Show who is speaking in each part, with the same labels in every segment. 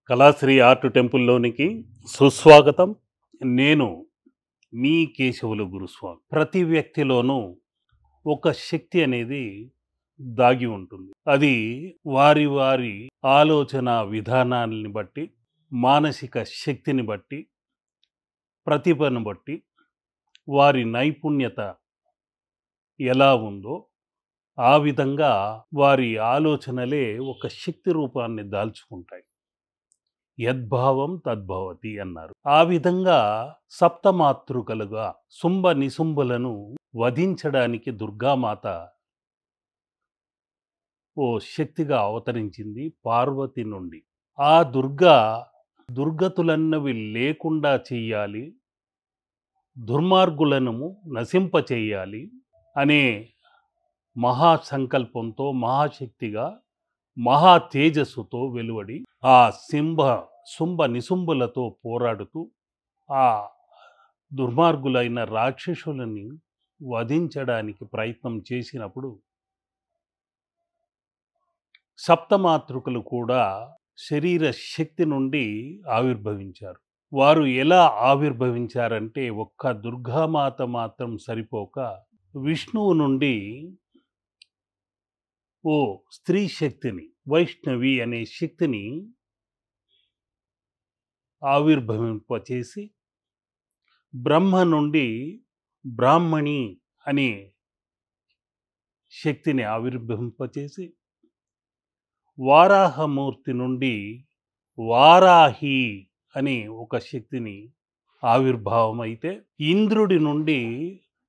Speaker 1: Kalasri art టెంపుల్లోనికి సుస్వాగతం. నేను మీ కేశవులు గురుస్వామి. ప్రతి వ్యక్తిలోనూ ఒక శక్తి అనేది దాగి ఉంటుంది. అది వారి వారి ఆలోచన విధానాల్ని బట్టి, మానసిక శక్తిని బట్టి, ప్రతిభను బట్టి, వారి నైపుణ్యత ఎలా ఉందో ఆ విధంగా వారి ఆలోచనలే ఒక శక్తి రూపాన్ని దాల్చుకుంటాయి. యద్భావం తద్భవతి అన్నారు. ఆ విధంగా సప్తమాతృకలుగా శుంభ నిశుంభులను వధించడానికి దుర్గామాత ఓ శక్తిగా అవతరించింది పార్వతి నుండి. ఆ దుర్గతులన్నవి లేకుండా చెయ్యాలి, దుర్మార్గులను నశింపచేయాలి అనే మహాసంకల్పంతో, మహాశక్తిగా, మహా తేజస్సుతో వెలువడి ఆ శుంభ నిశుంభులతో పోరాడుతూ ఆ దుర్మార్గులైన రాక్షసులని వధించడానికి ప్రయత్నం చేసినప్పుడు సప్తమాతృకలు కూడా శరీర శక్తి నుండి ఆవిర్భవించారు. వారు ఎలా ఆవిర్భవించారంటే ఒక్క దుర్గామాత మాత్రం సరిపోక విష్ణువు నుండి ఓ స్త్రీ శక్తిని, వైష్ణవి అనే శక్తిని ఆవిర్భవింపచేసి బ్రహ్మ నుండి బ్రాహ్మణి అనే శక్తిని ఆవిర్భవింపచేసి వారాహమూర్తి నుండి వారాహి అనే ఒక శక్తిని ఆవిర్భావమైతే ఇంద్రుడి నుండి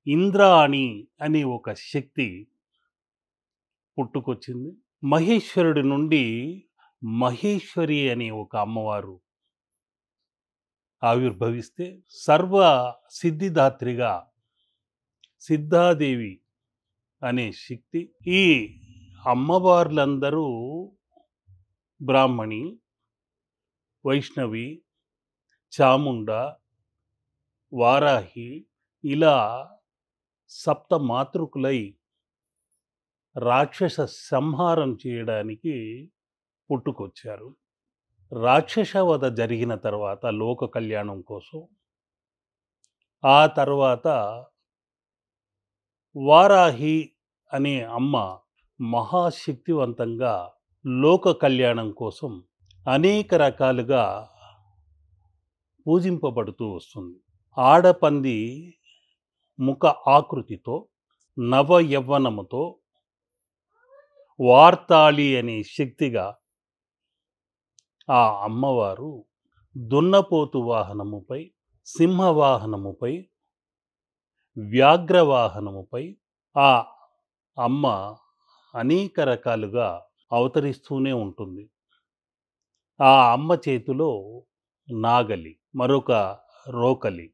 Speaker 1: ఇంద్రాణి అనే ఒక శక్తి పుట్టుకొచ్చింది. మహేశ్వరుడి నుండి మహేశ్వరి అనే ఒక అమ్మవారు ఆవిర్భవిస్తే సర్వ సిద్ధిదాత్రిగా సిద్ధాదేవి అనే శక్తి, ఈ అమ్మవార్లందరూ బ్రాహ్మణి, వైష్ణవి, చాముండ, వారాహి ఇలా సప్త మాతృకులై రాక్షస సంహారం చేయడానికి పుట్టుకొచ్చారు. రాక్షస వధ జరిగిన తర్వాత లోక కళ్యాణం కోసం ఆ తర్వాత వారాహి అనే అమ్మ మహాశక్తివంతంగా లోక కళ్యాణం కోసం అనేక రకాలుగా పూజింపబడుతూ వస్తుంది. ఆడపంది ముఖ ఆకృతితో, నవ యవ్వనముతో, వార్తాళి అనే శక్తిగా ఆ అమ్మవారు దున్నపోతు వాహనముపై, సింహవాహనముపై, వ్యాఘ్రవాహనముపై ఆ అమ్మ అనేక రకాలుగా అవతరిస్తూనే ఉంటుంది. ఆ అమ్మ చేతిలో నాగలి, మరొక రోకలి,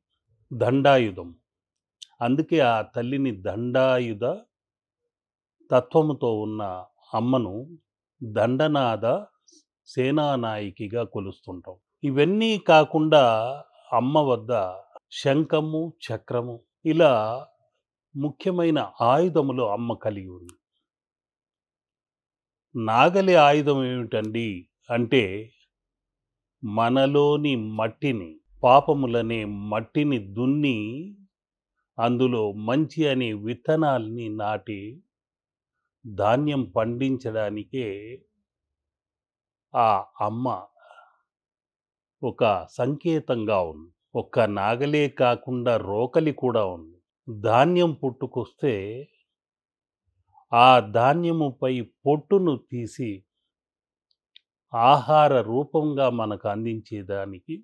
Speaker 1: దండాయుధం. అందుకే ఆ తల్లిని దండాయుధ తత్వముతో ఉన్న అమ్మను దండనాద సేనానాయకిగా కొలుస్తుంటాం. ఇవన్నీ కాకుండా అమ్మ వద్ద శంఖము, చక్రము ఇలా ముఖ్యమైన ఆయుధములు అమ్మ కలిగి ఉంది. నాగలి ఆయుధం ఏమిటండి అంటే మనలోని మట్టిని, పాపములనే మట్టిని దున్ని అందులో మంచి అనే విత్తనాల్ని నాటి ధాన్యం పండించడానికే ఆ అమ్మ ఒక సంకేతంగా ఉంది. ఒక్క నాగలే కాకుండా రోకలి కూడా ఉంది. ధాన్యం పుట్టుకొస్తే ఆ ధాన్యముపై పొట్టును తీసి ఆహార రూపంగా మనకు అందించేదానికి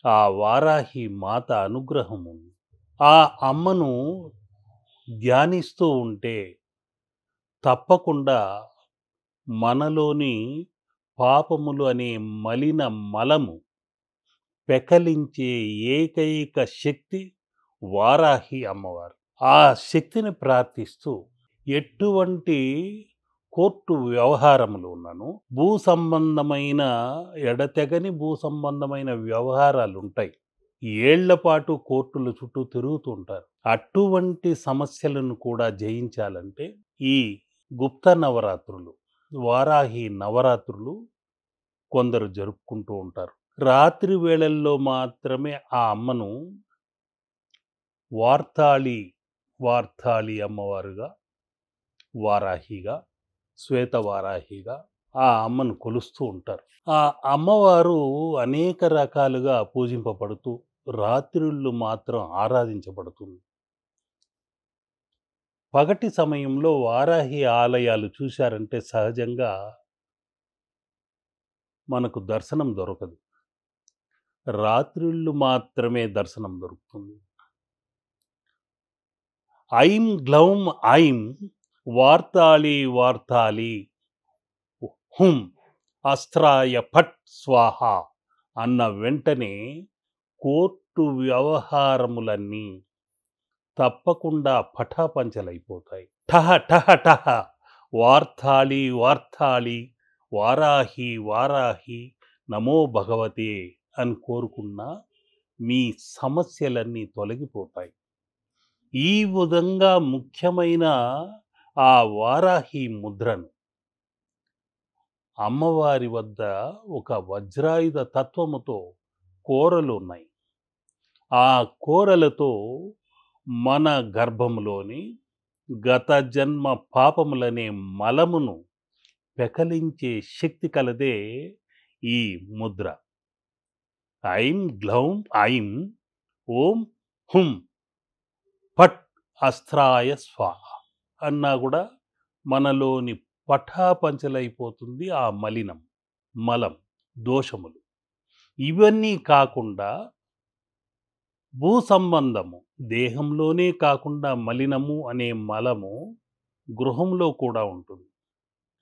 Speaker 1: ఆ వారాహి మాత అనుగ్రహం ఉంది. ఆ అమ్మను ధ్యానిస్తూ ఉంటే తప్పకుండా మనలోని పాపములు అనే మలిన మలము పెకలించే ఏకైక శక్తి వారాహి అమ్మవారు. ఆ శక్తిని ప్రార్థిస్తూ ఎటువంటి కోర్టు వ్యవహారములు ఉన్నను, భూ సంబంధమైన ఎడతెగని భూ సంబంధమైన వ్యవహారాలు ఉంటాయి. ఏళ్లపాటు కోర్టుల చుట్టూ తిరుగుతూ ఉంటారు. అటువంటి సమస్యలను కూడా జయించాలంటే ఈ గుప్త నవరాత్రులు, వారాహి నవరాత్రులు కొందరు జరుపుకుంటూ ఉంటారు. రాత్రి వేళల్లో మాత్రమే ఆ అమ్మను వార్తాళి, వార్తాళి అమ్మవారుగా, వారాహిగా, శ్వేతవారాహిగా ఆ అమ్మను కొలుస్తూ ఉంటారు. ఆ అమ్మవారు అనేక రకాలుగా పూజింపబడుతూ, రాత్రిళ్ళు మాత్రం ఆరాధించబడుతుంది. పగటి సమయంలో వారాహి ఆలయాలు చూశారంటే సహజంగా మనకు దర్శనం దొరకదు. రాత్రిళ్ళు మాత్రమే దర్శనం దొరుకుతుంది. ఐం గ్లౌం ఐం వార్తాళి వార్తాళి హుం అస్త్రాయ ఫట్ స్వాహ అన్న వెంటనే కోర్టు వ్యవహారములన్నీ తప్పకుండా పటాపంచలైపోతాయి. ఠహ ఠహ ఠహ వార్తాళి వార్తాళి వారాహి వారాహి నమో భగవతే అని కోరుకున్న మీ సమస్యలన్నీ తొలగిపోతాయి. ఈ విధంగా ముఖ్యమైన ఆ వారాహి ముద్రను అమ్మవారి వద్ద ఒక వజ్రాయుధ తత్వముతో కోరలున్నాయి. ఆ కోరలతో మన గర్భములోని గత జన్మ పాపములనే మలమును పెకలించే శక్తి కలదే ఈ ముద్ర. ఐం గ్లౌం ఐం ఓం హుం పట్ అస్త్రాయ స్వాహ అన్నా కూడా మనలోని పటాపంచలైపోతుంది ఆ మలినం, మలం, దోషములు. ఇవన్నీ కాకుండా భూ సంబంధము దేహంలోనే కాకుండా మలినము అనే మలము గృహంలో కూడా ఉంటుంది.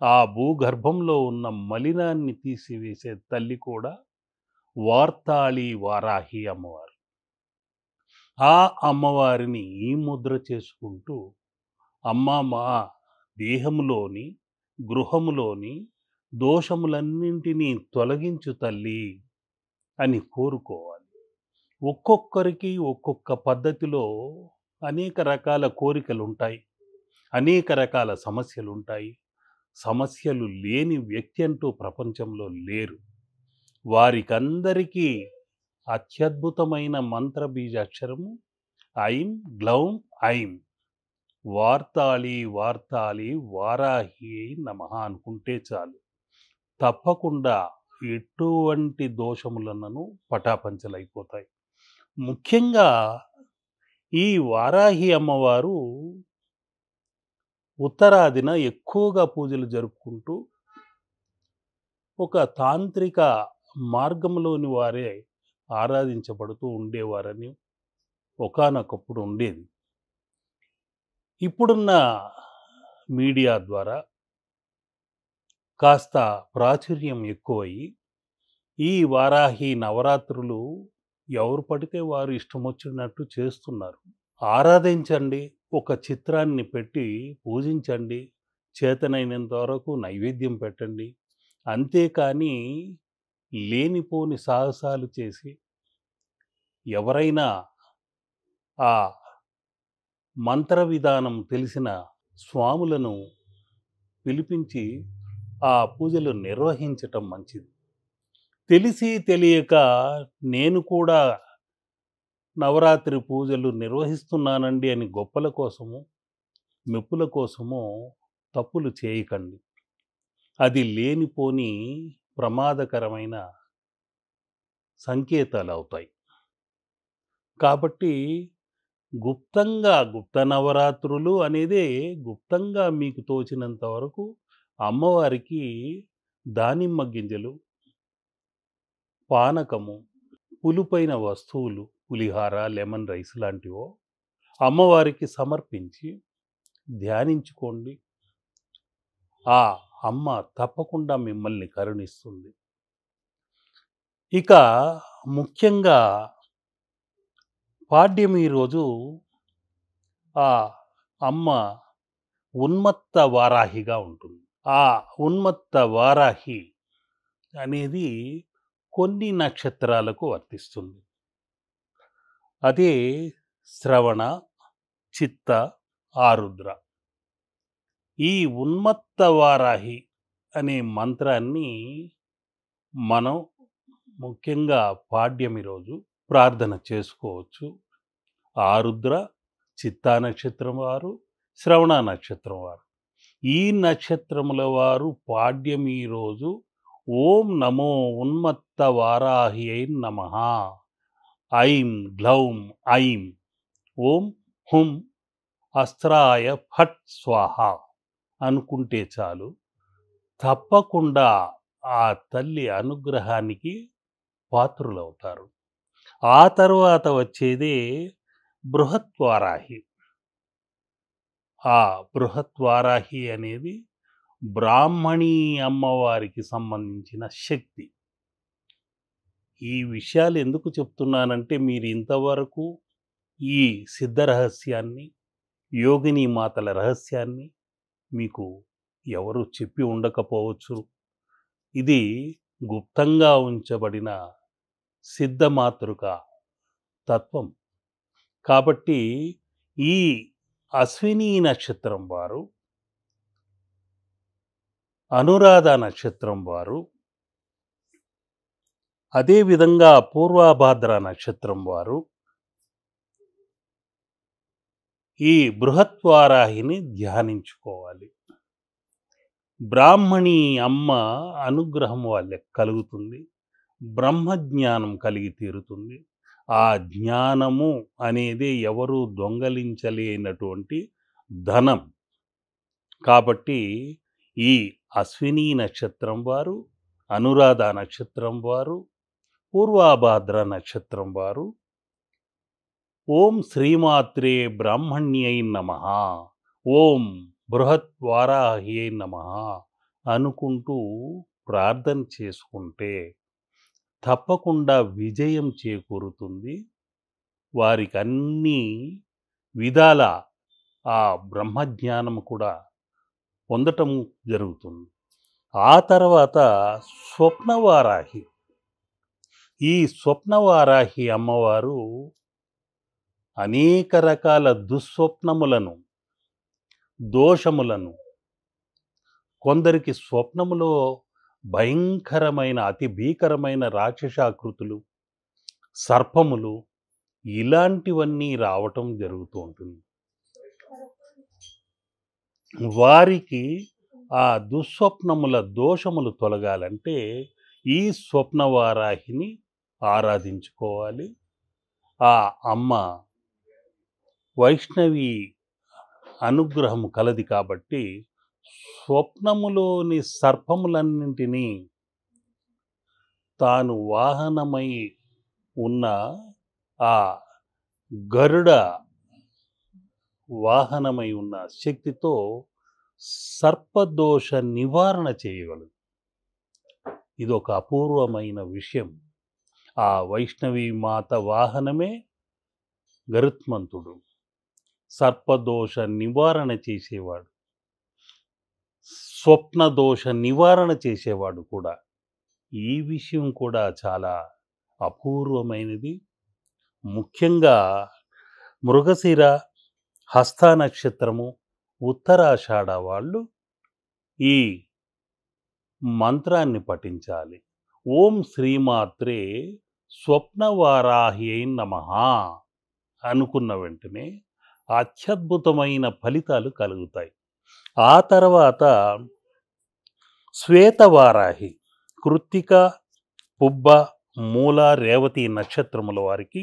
Speaker 1: ఆ భూగర్భంలో ఉన్న మలినాన్ని తీసివేసే తల్లి కూడా వార్తాళి వారాహి అమ్మవారు. ఆ అమ్మవారిని ఈ ముద్ర చేసుకుంటూ అమ్మ మా దేహములోని గృహములోని దోషములన్నింటినీ తొలగించు తల్లి అని కోరుకోవాలి. ఒక్కొక్కరికి ఒక్కొక్క పద్ధతిలో అనేక రకాల కోరికలుంటాయి. అనేక రకాల సమస్యలుంటాయి. సమస్యలు లేని వ్యక్తి అంటూ ప్రపంచంలో లేరు. వారికందరికీ అత్యద్భుతమైన మంత్ర బీజాక్షరము ఐం గ్లౌం ఐం వార్తాళి వార్తాళి వారాహి నమః అనుకుంటే చాలు. తప్పకుండా ఎటువంటి దోషములన్నను పటాపంచలైపోతాయి. ముఖ్యంగా ఈ వారాహి అమ్మవారు ఉత్తరాదిన ఎక్కువగా పూజలు జరుపుకుంటూ ఒక తాంత్రిక మార్గంలోని వారే ఆరాధించబడుతూ ఉండేవారని ఒకానొకప్పుడు ఉండేది. ఇప్పుడున్న మీడియా ద్వారా కాస్త ప్రాచుర్యం ఎక్కువయ్యి ఈ వారాహి నవరాత్రులు ఎవరు పడితే వారు ఇష్టమొచ్చినట్టు చేస్తున్నారు. ఆరాధించండి, ఒక చిత్రాన్ని పెట్టి పూజించండి, చేతనైనంత వరకు నైవేద్యం పెట్టండి. అంతేకానీ లేనిపోని సాహసాలు చేసి ఎవరైనా ఆ మంత్ర విధానం తెలిసిన స్వాములను పిలిపించి ఆ పూజలు నిర్వహించటం మంచిది. తెలిసి తెలియక నేను కూడా నవరాత్రి పూజలు నిర్వహిస్తున్నానండి అని గొప్పల కోసము, మెప్పుల కోసము తప్పులు చేయకండి. అది లేనిపోని ప్రమాదకరమైన సంకేతాలవుతాయి. కాబట్టి గుప్త నవరాత్రులు అనేదే గుప్తంగా మీకు తోచినంత వరకు అమ్మవారికి దానిమ్మ గింజలు, పానకము, పులుపైన వస్తువులు, పులిహార, లెమన్ రైస్ లాంటివో అమ్మవారికి సమర్పించి ధ్యానించుకోండి. ఆ అమ్మ తప్పకుండా మిమ్మల్ని కరుణిస్తుంది. ఇక ముఖ్యంగా పాడ్యమి రోజు ఆ అమ్మ ఉన్మత్త వారాహిగా ఉంటుంది. ఆ ఉన్మత్త వారాహి అనేది కొన్ని నక్షత్రాలకు వర్తిస్తుంది. అదే శ్రవణ, చిత్త, ఆరుద్ర. ఈ ఉన్మత్త వారాహి అనే మంత్రాన్ని మనం ముఖ్యంగా పాడ్యమి రోజు ప్రార్థన చేసుకోవచ్చు. ఆరుద్ర, చిత్తా నక్షత్రం వారు, శ్రవణ నక్షత్రం వారు. ఈ నక్షత్రముల వారు పాడ్యమి రోజు ఓం నమో ఉన్మత్త వారాహ్యై నమః, ఐం గ్లౌం ఐం, ఓం హుం అస్త్రాయ ఫట్ స్వాహ అనుకుంటే చాలు. తప్పకుండా ఆ తల్లి అనుగ్రహానికి పాత్రులవుతారు. ఆ తరువాత వచ్చేదే బృహత్వారాహి. ఆ బృహత్వారాహి అనేది బ్రాహ్మణీ అమ్మవారికి సంబంధించిన శక్తి. ఈ విషయాలు ఎందుకు చెప్తున్నానంటే, మీరు ఇంతవరకు ఈ సిద్ధ రహస్యాన్ని, యోగిని మాతల రహస్యాన్ని మీకు ఎవరు చెప్పి ఉండకపోవచ్చు. ఇది గుప్తంగా ఉంచబడిన సిద్ధమాతృక తత్వం. కాబట్టి ఈ అశ్విని నక్షత్రం వారు, అనురాధ నక్షత్రం వారు, అదేవిధంగా పూర్వభాద్ర నక్షత్రం వారు ఈ బృహత్వారాహిని ధ్యానించుకోవాలి. బ్రాహ్మణి అమ్మ అనుగ్రహం వాళ్ళకి కలుగుతుంది. బ్రహ్మజ్ఞానం కలిగి తీరుతుంది. ఆ జ్ఞానము అనేది ఎవరు దొంగలించలేనటువంటి ధనం. కాబట్టి ఈ అశ్విని నక్షత్రం వారు, అనురాధ నక్షత్రం వారు, పూర్వభాద్ర నక్షత్రం వారు ఓం శ్రీమాత్రే బ్రాహ్మణ్యై నమః, ఓం బృహత్వారాహ్యై నమః అనుకుంటూ ప్రార్థన చేసుకుంటే తప్పకుండా విజయం చేకూరుతుంది. వారికి అన్ని విధాల ఆ బ్రహ్మజ్ఞానం కూడా పొందటం జరుగుతుంది. ఆ తర్వాత స్వప్నవారాహి. ఈ స్వప్నవారాహి అమ్మవారు అనేక రకాల దుస్వప్నములను, దోషములను, కొందరికి స్వప్నములో భయంకరమైన అతి భీకరమైన రాక్షసాకృతులు, సర్పములు ఇలాంటివన్నీ రావటం జరుగుతూ ఉంటుంది. వారికి ఆ దుస్వప్నముల దోషములు తొలగాలంటే ఈ స్వప్నవారాహిని ఆరాధించుకోవాలి. ఆ అమ్మ వైష్ణవి అనుగ్రహం కలది కాబట్టి స్వప్నములోని సర్పములన్నింటినీ తాను వాహనమై ఉన్న ఆ గరుడ వాహనమై ఉన్న శక్తితో సర్పదోష నివారణ చేయగలదు. ఇదొక అపూర్వమైన విషయం. ఆ వైష్ణవి మాత వాహనమే గరుత్మంతుడు, సర్పదోష నివారణ చేసేవాడు, స్వప్నదోష నివారణ చేసేవాడు కూడా. ఈ విషయం కూడా చాలా అపూర్వమైనది. ముఖ్యంగా మృగశిర, హస్త నక్షత్రము, ఉత్తరాషాఢ వాళ్ళు ఈ మంత్రాన్ని పఠించాలి. ఓం శ్రీమాత్రే స్వప్నవారాహ్యై నమః అనుకున్న వెంటనే అత్యద్భుతమైన ఫలితాలు కలుగుతాయి. ఆ తర్వాత శ్వేతవారాహి, కృత్తిక, పుబ్బ, మూల, రేవతి నక్షత్రముల వారికి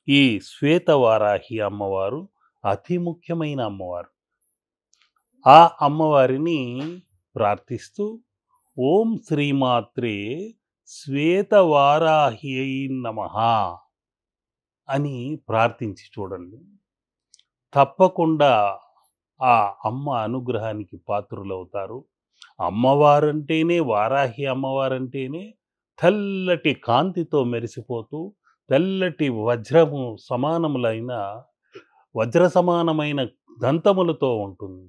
Speaker 1: ఈ శ్వేతవారాహి అమ్మవారు అతి ముఖ్యమైన అమ్మవారు. ఆ అమ్మవారిని ప్రార్థిస్తూ ఓం శ్రీమాత్రే శ్వేతవారాహ్యై నమః అని ప్రార్థించి చూడండి. తప్పకుండా ఆ అమ్మ అనుగ్రహానికి పాత్రులవుతారు. అమ్మవారంటేనే, వారాహి అమ్మవారంటేనే తెల్లటి కాంతితో మెరిసిపోతూ, తెల్లటి వజ్రము సమానములైన, వజ్ర సమానమైన దంతములతో ఉంటుంది.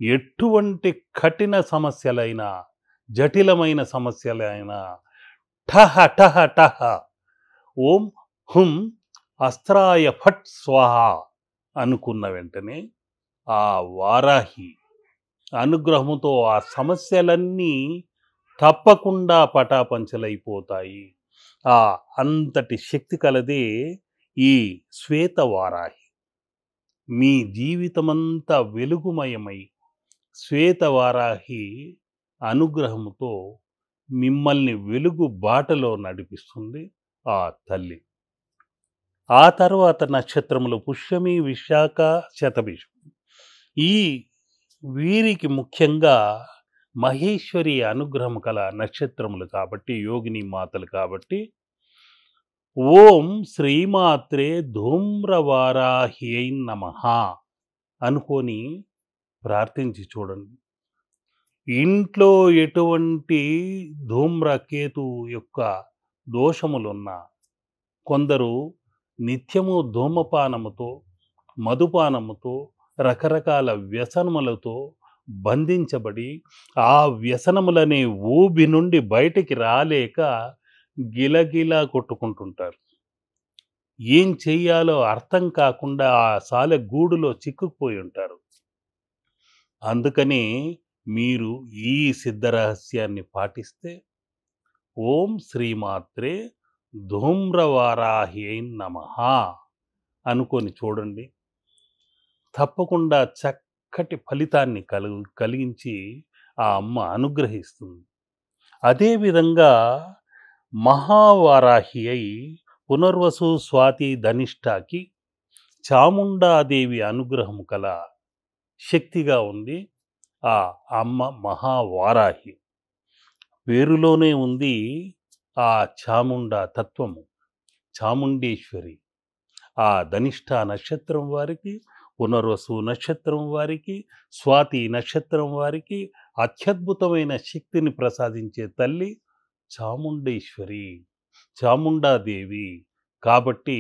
Speaker 1: ఎటువంటి కఠిన సమస్యలైనా, జటిలమైన సమస్యలైనా ఠహ ఠహ ఠహ ఓం హుం అస్త్రాయ ఫట్ స్వాహ అనుకున్న వెంటనే ఆ వారాహి అనుగ్రహముతో ఆ సమస్యలన్నీ తప్పకుండా పటాపంచలైపోతాయి. ఆ అంతటి శక్తి కలదే ఈ శ్వేతవారాహి. మీ జీవితమంతా వెలుగుమయమై శ్వేతవారాహి అనుగ్రహముతో మిమ్మల్ని వెలుగు బాటలో నడిపిస్తుంది ఆ తల్లి. ఆ తర్వాత నక్షత్రములు పుష్యమి, విశాఖ, శతభిషం. ఈ వీరికి ముఖ్యంగా మహేశ్వరి అనుగ్రహం కల నక్షత్రములు కాబట్టి, యోగిని మాతలు కాబట్టి, ఓం శ్రీమాత్రే ధూమ్రవారాహ్యై నమః అనుకొని ప్రార్థించి చూడండి. ఇంట్లో ఎటువంటి ధూమ్రకేతు యొక్క దోషములున్నా, కొందరు నిత్యము ధూమపానముతో, మధుపానముతో, రకరకాల వ్యసనములతో బంధించబడి, ఆ వ్యసనములనే ఊబి నుండి బయటికి రాలేక గిలగిలా కొట్టుకుంటుంటారు. ఏం చెయ్యాలో అర్థం కాకుండా ఆ సాలె గూడులో చిక్కుకుపోయి ఉంటారు. అందుకని మీరు ఈ సిద్ధరహస్యాన్ని పాటిస్తే, ఓం శ్రీమాత్రే ధూమ్రవారాహ్యై నమః అనుకొని చూడండి. తప్పకుండా చక్కటి ఫలితాన్ని కలిగించి ఆ అమ్మ అనుగ్రహిస్తుంది. అదేవిధంగా మహావారాహి అయి పునర్వసు, స్వాతి, ధనిష్టాకి చాముండాదేవి అనుగ్రహం కల శక్తిగా ఉంది ఆ అమ్మ మహావారాహి. పేరులోనే ఉంది ఆ చాముండా తత్వము, చాముండేశ్వరి. ఆ ధనిష్ట నక్షత్రం వారికి, పునర్వసు నక్షత్రం వారికి, స్వాతి నక్షత్రం వారికి అత్యద్భుతమైన శక్తిని ప్రసాదించే తల్లి చాముండేశ్వరి, చాముండాదేవి. కాబట్టి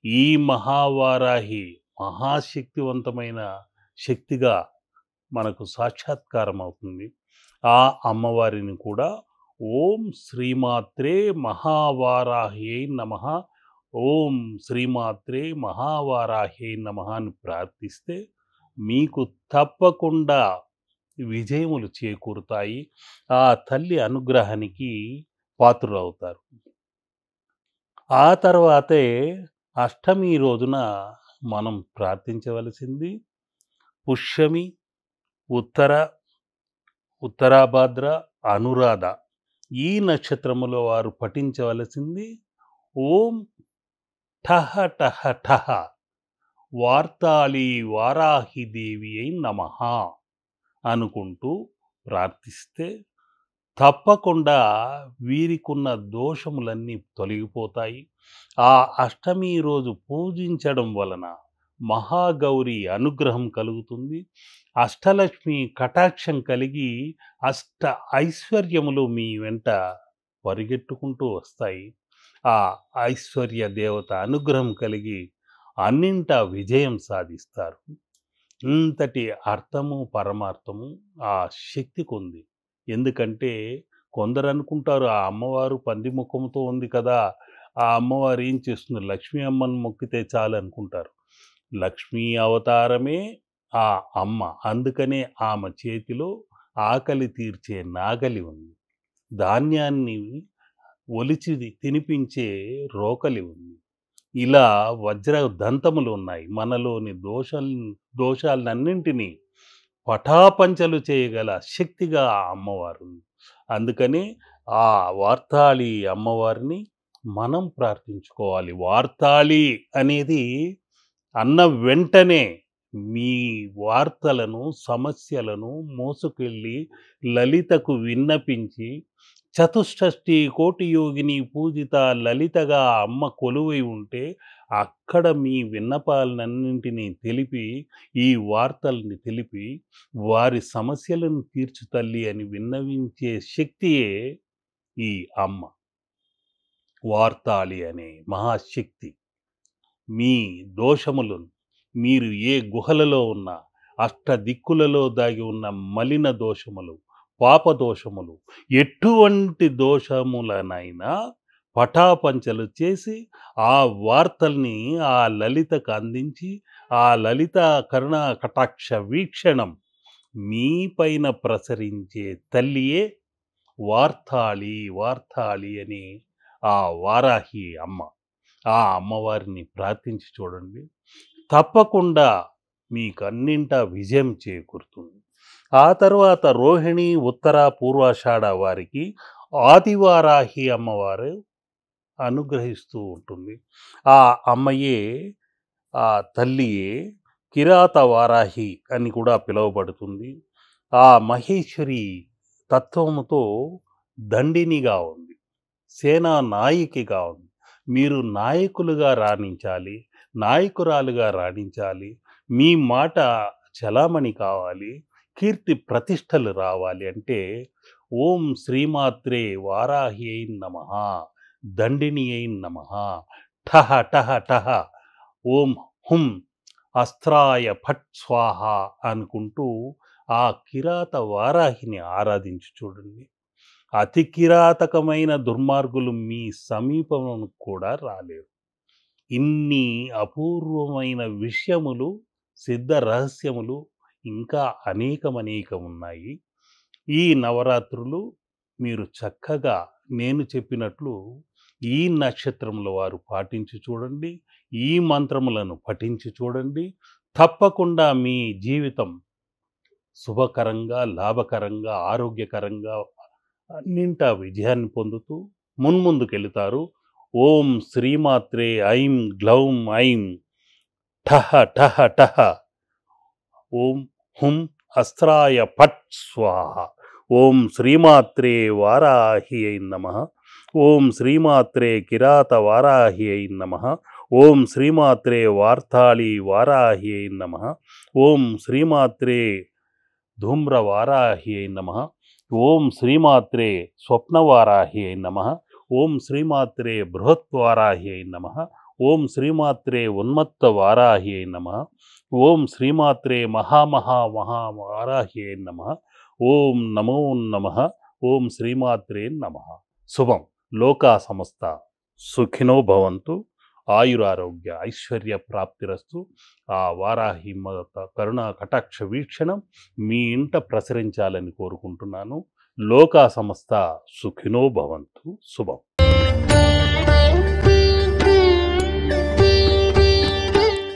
Speaker 1: ఈ మహావారాహి మహాశక్తివంతమైన శక్తిగా మనకు సాక్షాత్కారం అవుతుంది. ఆ అమ్మవారిని కూడా ఓం శ్రీమాత్రే మహావారాహ్యై నమః, ఓం శ్రీమాత్రే మహావారాహ్యై నమః అని ప్రార్థిస్తే మీకు తప్పకుండా విజయములు చేకూరుతాయి. ఆ తల్లి అనుగ్రహానికి పాత్రులవుతారు. ఆ తర్వాతే అష్టమి రోజున మనం ప్రార్థించవలసింది పుష్యమి, ఉత్తరాభాద్ర, అనురాధ ఈ నక్షత్రములో వారు పఠించవలసింది ఓం ఠహ ఠహ ఠహ వార్తాళి వారాహిదేవి అయి నమః అనుకుంటూ ప్రార్థిస్తే తప్పకుండా వీరికున్న దోషములన్నీ తొలగిపోతాయి. ఆ అష్టమి రోజు పూజించడం వలన మహాగౌరి అనుగ్రహం కలుగుతుంది. అష్టలక్ష్మి కటాక్షం కలిగి అష్ట ఐశ్వర్యములు మీ వెంట పరిగెట్టుకుంటూ వస్తాయి. ఆ ఐశ్వర్య దేవత అనుగ్రహం కలిగి అన్నింటా విజయం సాధిస్తారు. ఇంతటి అర్థము పరమార్థము ఆ శక్తికి ఉంది. ఎందుకంటే కొందరు అనుకుంటారు ఆ అమ్మవారు పంది ముఖంతో ఉంది కదా, ఆ అమ్మవారు ఏం చేస్తుంది, లక్ష్మీ అమ్మను మొక్కితే చాలు అనుకుంటారు. లక్ష్మీ అవతారమే ఆ అమ్మ. అందుకనే ఆమె చేతిలో ఆకలి తీర్చే నాగలి ఉంది, ధాన్యాన్ని ఒలిచి తినిపించే రోకలి ఉంది. ఇలా వజ్ర దంతములు ఉన్నాయి. మనలోని దోషాలన్నింటినీ పటాపంచలు చేయగల శక్తిగా ఆ అమ్మవారు ఉంది. అందుకని ఆ వార్తాళి అమ్మవారిని మనం ప్రార్థించుకోవాలి. వార్తాళి అనేది అన్న వెంటనే మీ వార్తలను, సమస్యలను మోసుకెళ్ళి లలితకు విన్నపించి, చతుష్షష్టి కోటి యోగిని పూజిత లలితగా అమ్మ కొలువై ఉంటే అక్కడ మీ విన్నపాలన్నింటినీ తెలిపి, ఈ వార్తల్ని తెలిపి వారి సమస్యలను తీర్చు తల్లి అని విన్నవించే శక్తియే ఈ అమ్మ వార్తాళి అనే మహాశక్తి. మీ దోషములను, మీరు ఏ గుహలలో ఉన్న అష్ట దిక్కులలో దాగి ఉన్న మలిన దోషములు, పాపదోషములు, ఎటువంటి దోషములనైనా పటాపంచలు చేసి ఆ వార్తల్ని ఆ లలితకు అందించి, ఆ లలిత కరుణా కటాక్ష వీక్షణం మీ పైన ప్రసరించే తల్లియే వార్తాళి వార్తాళి అని ఆ వారాహి అమ్మ, ఆ అమ్మవారిని ప్రార్థించి చూడండి. తప్పకుండా మీకన్నింటా విజయం చేకూరుతుంది. ఆ తర్వాత రోహిణి, ఉత్తర, పూర్వాషాఢ వారికి ఆదివారాహి అమ్మవారు అనుగ్రహిస్తూ ఉంటుంది. ఆ అమ్మయే, ఆ తల్లియే కిరాత వారాహి అని కూడా పిలువబడుతుంది. ఆ మహేశ్వరి తత్వముతో దండినిగా ఉంది, సేనా నాయకిగా ఉంది. మీరు నాయకులుగా రాణించాలి, నాయకురాలుగా రాణించాలి, మీ మాట చలామణి కావాలి, కీర్తి ప్రతిష్టలు రావాలి అంటే ఓం శ్రీమాత్రే వారాహ్యై నమః, దండినియై నమః, ఠహ ఠహ ఠహ, ఓం హుం అస్త్రాయ ఫట్ స్వాహ అనుకుంటూ ఆ కిరాత వారాహిని ఆరాధించి చూడండి. అతి కిరాతకమైన దుర్మార్గులు మీ సమీపమునకు కూడా రాలేరు. ఇన్ని అపూర్వమైన విషయములు, సిద్ధ రహస్యములు ఇంకా అనేకమనేకం ఉన్నాయి. ఈ నవరాత్రులు మీరు చక్కగా నేను చెప్పినట్లు ఈ నక్షత్రముల వారు పాటించి చూడండి. ఈ మంత్రములను పఠించి చూడండి. తప్పకుండా మీ జీవితం శుభకరంగా, లాభకరంగా, ఆరోగ్యకరంగా అన్నింటా విజయాన్ని పొందుతూ మున్ముందుకెళుతారు. ఓం శ్రీమాత్రే ఐం గ్లౌం ఐం ఠహ ఠహ ఠహ, ఓం హుం అస్త్రాయ ఫట్ స్వాహ, ఓం శ్రీమాత్రే వారాహ్యై నమః, ఓం శ్రీమాత్రే కిరాత వారాహ్యై నమః, ఓం శ్రీమాత్రే వార్తాళి వారాహ్యై నమః, ఓం శ్రీమాత్రే ధూమ్రవారాహ్యై నమః, ఓం శ్రీమాత్రే స్వప్నవారాహ్యై నమః, ఓం శ్రీమాత్రే బృహత్వారాహ్యై నమః, ఓం శ్రీమాత్రే ఉన్మత్తవారాహ్యై నమః, ఓం శ్రీమాత్రే మహామహామహావారాహ్యై నమః, ఓం నమో నమః, ఓం శ్రీమాత్రే నమః. శుభం. లోకా సమస్త సుఖినో భవంతు. ఆయురారోగ్య ఐశ్వర్య ప్రాప్తిరస్తు. ఆ వారాహి మాత కరుణా కటాక్ష వీక్షణం మీ ఇంట ప్రసరించాలని కోరుకుంటున్నాను. లోకా సమస్త సుఖినో భవంతు. శుభం.